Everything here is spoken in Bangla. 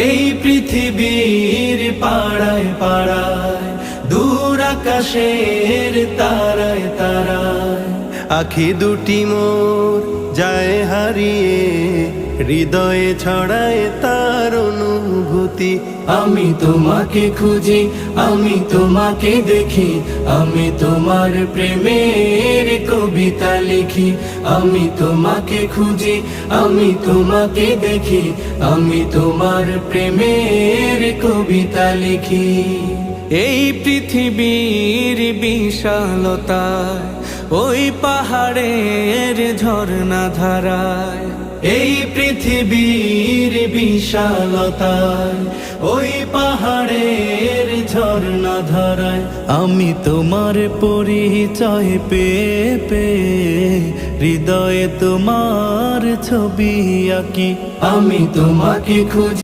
এই পৃথিবীর পাড়ায় পাড়ায়, দূর আকাশের তারায় তারায়, আখি দুটি মোর যায় হারিয়ে, হৃদয়ে ছড়ায় তার অনুভূতি। আমি তোমাকে খুঁজি, আমি তোমাকে দেখি, আমি তোমার প্রেমের কবিতা লিখি। আমি তোমাকে খুঁজি, আমি তোমাকে দেখি, আমি তোমার প্রেমের কবিতা লিখি। এই পৃথিবীর বিশালতায়, ওই পাহাড়ের ঝর্ণা ধারায়, এই পৃথিবীর বিশালতায়, ওই পাহাড়ের ঝর্ণা ধারায়, আমি তোমার পরিচয় পেয়ে পেয়ে, হৃদয়ে তোমার ছবি আঁকি। আমি তোমাকে খুঁজি।